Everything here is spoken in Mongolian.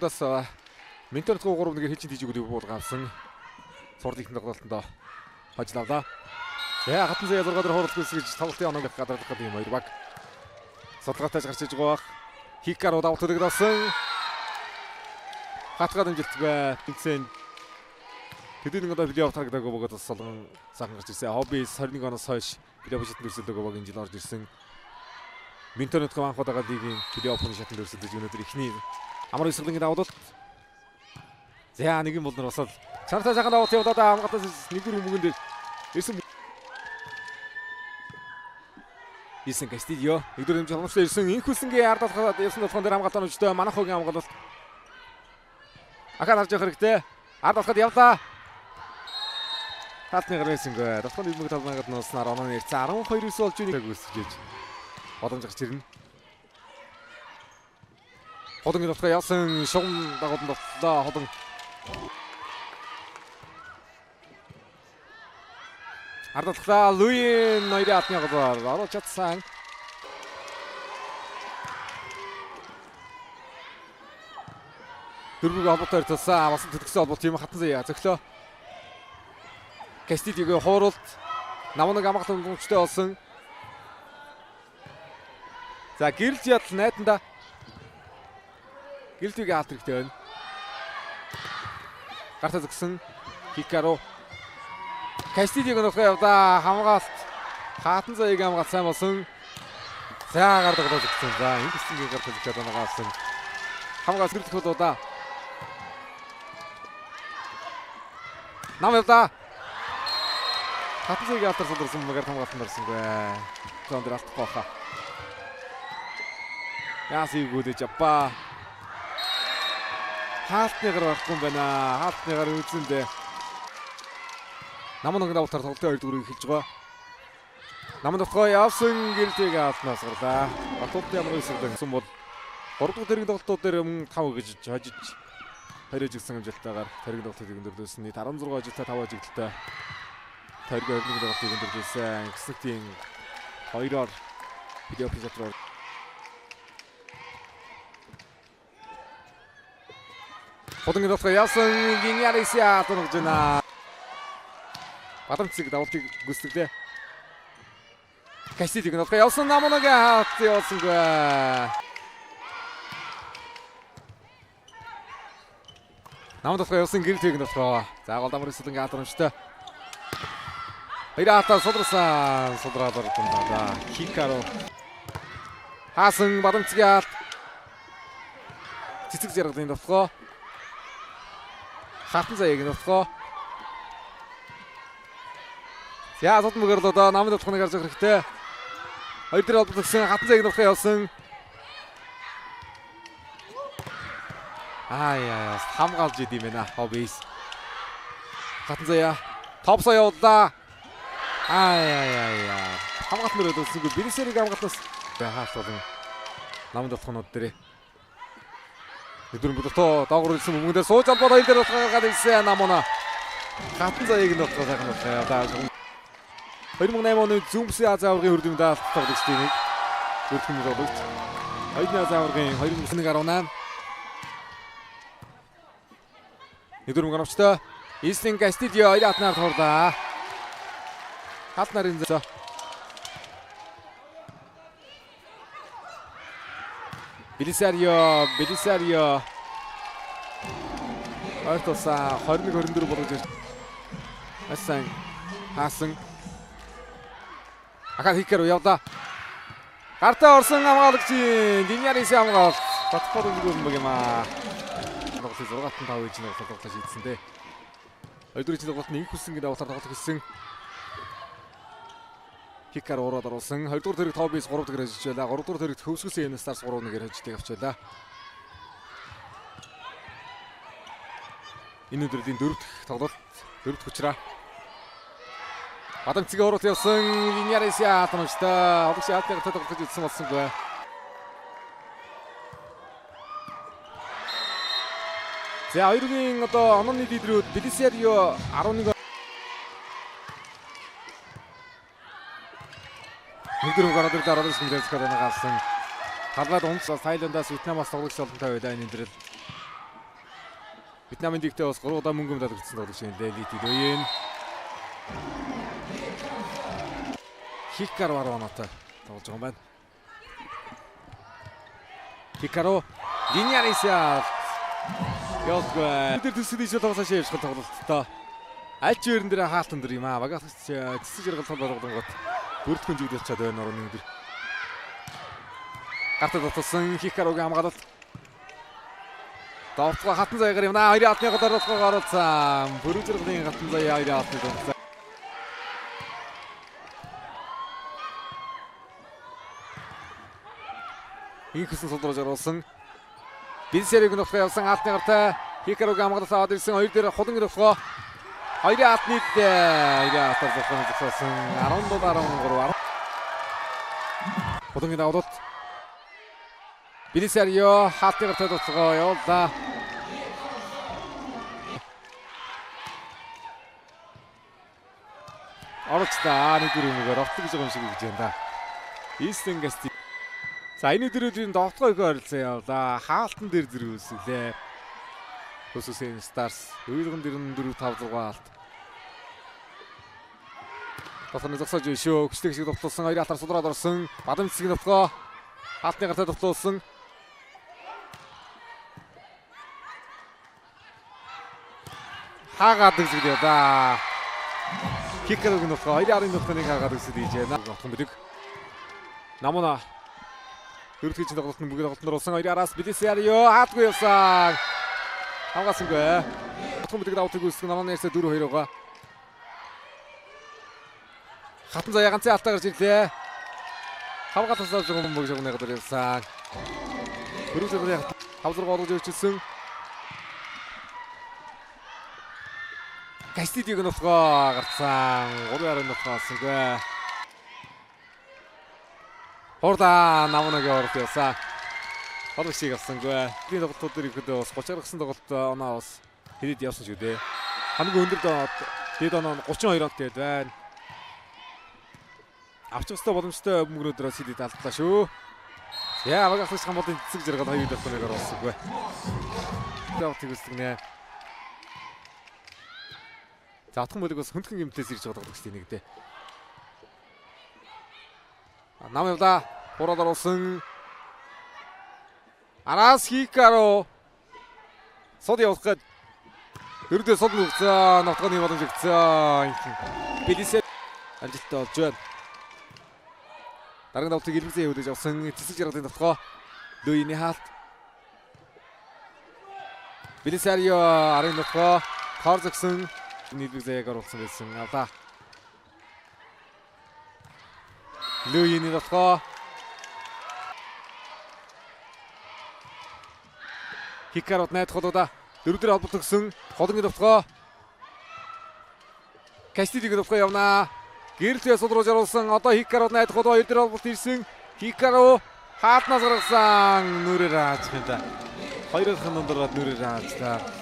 урдаас Минтонот 3-1-ээр хэлжин тийж өгөх бол гавсан. Сурдын тоглолтонд хожлавлаа. За хатан зэ 6 дээр хооролцох гэж тоглолтын оног гадаарлах гэдэг юм хоёр баг. Судалгаатай гарч иж байгаа. Хикаро давтдаг дасан. Хатгаад амжилтгүй тэнцэн. Тэдний одоо плей-офф харагдаг бөгөөд бас солон сайхан гарч ирсэн. Хобби 21 оноос хойш плей-офф шатнд өрсөлдөг бог энэ жил орж ирсэн. Минтонот анхудаага лигийн плей-оффны шатнд өрсөлдөж өнөөдөр ихний амар өсгөлгийн давуулт. За нэгэн бол нар бас чанартай сайхан давуулт явуулаад хамгаалтаас нэгдүгээр мөнгөн дээр ирсэн. Исэн Кастильо нэгдүгээр хэмжээ хамгаалалтаа ирсэн. Инхүсэнгийн ард талхаад явсан толгойн дээр хамгаалалтаа өчтөө Манахогийн хамгаалалт. Ахаад харж явах хэрэгтэй. Ард талхаад явлаа. Талтны гарээсэнгүй. Толгойн нэмэг талбайгаад нууснаар онооны ирцэн 12-9 болж үнийг үүсгэж боломж гарч ирнэ. Ходонгийн толгой явсан шугам дагуулсан тоглолоо ходон. Ард талхаа Луин ноёрын атны голоор оруулж чадсан. Дөрвөг албатаар тулсан бас төдөгсөн албат тийм хатан заяа зөглөө. Кастильогийн хууралт намнаг амгалан дүнчтэй болсон. За гэрэлж ядал найданда гэрэлтийг хаалт хэрэгтэй байна. Гартаа зөксөн Хикаро Кастильогийн нөхөө явда хамгаалт хатан заяагийн хамгаалт сайн болсон. За гардаг болоод зөксөн. За ингээсний гартаа зөкөөд нагаасан. Хамгаалт гэрэлтэх болоо. Нам явда. Хатан заяагийн алтар сулрсан магаар хамгаалт нарсангүй. Зондэр алдахгүй хаа. Яси гүдэж апа. Хаалтныгаар байхгүй юм байна. Хаалтныгаар үзэндээ. Намнаг давтар тоглолтын 2 дүрийг эхэлж байгаа. Намнаг давтгой явсан гэрэлтийг алднаас гарлаа. Батууд ямар өсөлдөн гэсэн бол 3 дахь тэрэг тоглолтууд дээр 5 гэж хожиж хоёрож гисэн амжилттайгаар тэрэг тоглолтыг өндөрдөөсөн. Нийт 16 ажилтаа 5 ажилттай. Тэрэг 21 тоглолтыг өндөрдөөсөн. Гэсэтийн 2-оор плей-офф шатраар Ходонгийн толгой явсан Гиньярисиа тунаж байна. Батамцыг давуултыг гүйцэтгэлээ. Кастильогийн толгой явсан намнагаа хаалт явуулсангүй. Намн толгой явсан гэрэлтийг толгой. За гол дамар өсөлнгийн хатрамжтай. Хоёроо судрасан судраад ордонда. Хикаро хаасан батамцыг хаалт. Цэцэг зэрэглийн толгой. Хатан заяагийн толгой. За сод мөгөрлөө доо намын толгойг харж байгаа хэрэгтэй. Хоёр дээр олбогдсон хатан заяагийн толгой явсан. Яа хамгаалж идэм байна. Хоббис. Хатан заяа топсоо явууллаа. Яа. Хамгаалт нөрөөд өсөнгөө Бенисерийг хамгаалтаас хаалт болон намын толгойнууд дээр өдөр бүдэртөө доогуур ирсэн мөнгөндөө сууж албаад хоёр дээр гаргаад ирсэн намуна. Хатан заяагийн толгой сайхан байна. 2008 оны Зүмсийн Азийн аваргын хөрдийн даалт тоглогч тийм нэг өрхөн тоглогч. Хоёрын Азийн аваргын 2018 өдөр мөнгөновчтой Ислин Кастильо хоёр атнаар турлаа. Хат нарын зөө. Белисарио Артоса 21-24 болгож ирсэн. Асан хаасан. Ахад Хикаро явда. Гартаа орсон хамгаалагч Гиньяриси хамгаалт. Батхад өгөх юм байна. Тоглолт 6-5 гэж нэг тоглолт шийдсэн дээ. Өдрийн тоглолт нь инхүсэнгийн давтар тоглолт хийсэн. Хикаро ороод оруулсан. 2 дугаар тэрэг Тобис 3 дахь хожиж байлаа. 3 дугаар тэрэг Хөвсгөөс Энстарс 3-1-ээр хожижтэй авчаалаа. Энэ өдрийн 4 дахь тоглолт 4 дахь хүчраа. Батамцыг оруулалт явсан Гиньярисиа хатамжтай. Олгоч яалтыг тоглох гэж ирсэн болсонгүй. За хоёрын одоо онооны лидерүүд Белисарио 11 нэгдүгээр гараад ирлээ ороод ирсэн гэж хэлсэн. Талбайд унц Тайландаас Вьетнамаас тоглогч олонтой байлаа энэ өдрөл. Вьетнамын дэгтээ бас 3 удаа мөнгө медаль өгсөн тоглогч юм лээ. Лити Дөйн. Хикаро Аронотой тоглож байгаа юм байна. Хикаро Линьярисаа Ялгүй. Тэр төсөд ижил тоглож шившгэл тоглолттой. Аль ч өрн дээр хаалтан дэр юм аа. Багаас цэцэг жаргал тол болгонгот бүртгэн зүйлж чад байна орон нэг дэр. Гартад утсан Хикарогийн хамгаалалт. Довтлоо хатан заягаар юм наа. 20 атны гадарлалгаа оруулсан. Бүрэн зэрэглэлийн хатан заяа 20 атны донцоо. Инхэсэн сулруулж оруулсан. Бинсерийг нөхөө явсан атны гартай. Хикарогийн хамгаалалт аваад ирсэн. Хоёр дээр хулан нөхөө. 20 атны 20 атар зогсоосон. 17-13. Хулангийн давуулт. Бинсерио хатны гартай дуцгаа явууллаа. Оролцлаа. Нэг дүрмээр орлоо гэж байгаа юм шиг гэж байна да. Истен Гасти. За энэ дөрөвийн довтлогыг ойрлцоо явлаа. Хаалтан дээр зэрэг үсгэлээ. Хөсөсөн Stars 2-4-5-6 алт. Тосны зогсоож шүү. Хүчтэй шиг довтлуулсан 2 алтар судраад орсон. Бадам цэцгийн довтлоо. Хаалтны гартай довтлуулсан. Хаагаад үзлээ да. Хикарогийн довтлоо 2-ын довтлоныг хаагаад үзлээ гэж байна. Готхон бидэг. Намуна Хөрөлтгийн тоглолтын бүгд тоглолтнор болсон 2-араас Бинсерио хаатгүй явсан. Хамгаалсангүй. Готхон бидэг давтыг үүсгэн намуна ярьсаа 4-2-га. Хатан заяа ганцын алтаа гарч ирлээ. Хамгаалалтаас жоохон мөнгө жогны гадар явсан. Хөрөлтгийн 5-6 оруулж өрчилсөн. Гастидиг нөхөө гарцсан. 3-2 нөхөө алсангүй. Хорда намунагийн оролт явсан. Хорог шиг авсангүй. Энэ тоглолтууд ирэхэд бас 30 гаргасан тоглолт оноо бас хэдэд явсан шүү дээ. Хамгийн өндөр дээд оноо 32 онт гээд байна. Авчрастай боломжтой мөнгнөөдрөөс хэдэд алдлаа шүү. Яа багаас хамболын цэцэг жаргал хоёр давтныг оруулсангүй. Давт хийгсгэнэ. За атхан мөлөг бас хөндгөн гэмтээс ирж байгаа тоглогч тийм нэг дээ. Нам явда хураад оруулсан. Араас Хикаро сод явах гээд дөрөвдөө сод нүгцээ нотгоны боломж өгцөө. Бинсерио амжилттай болж байна. Дараагийн давтыг ирмэгзээ хөвдөж авсан цэцэг жаргалын нотгоо. Луйны хаалт. Бинсерио арын нотгоо харзагсан нийлбэгзээг оруулсан байсан. Авда. Луйны нотгоо. Хикарот найд холода дөрөвдөр холбогдсон холонгийн нотгоо. Кастидиг нотгоо явна. Гэрэлтээ сулруулж оруулсан. Одоо Хикарот найд холоо хоёр дээр холбогд ирсэн. Хикаро хаатнаас гаргасан. Нүрээр хааж байна. Хоёрын хандан дороод нүрээр хааж та.